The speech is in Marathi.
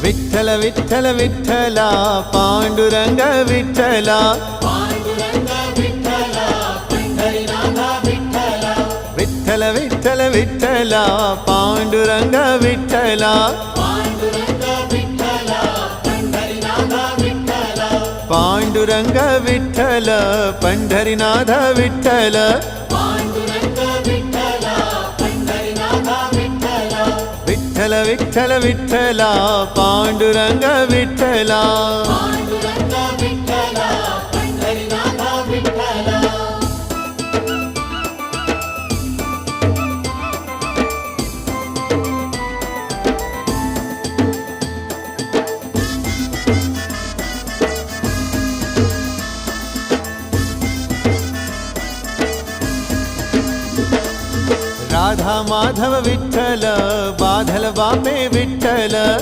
विठ्ठल विठ्ठल विठ्ठला पांडुरंग विठ्ठला विठ्ठल विठ्ठल विठ्ठला पांडुरंग विठ्ठला पांडुरंग विठ्ठल पंढरीनाथ विठ्ठल विठ्ठल विठ्ठल विठ्ठला पांडुरंग विठ्ठला राधा माधव विठ्ठल बाधल बापे विठ्ठल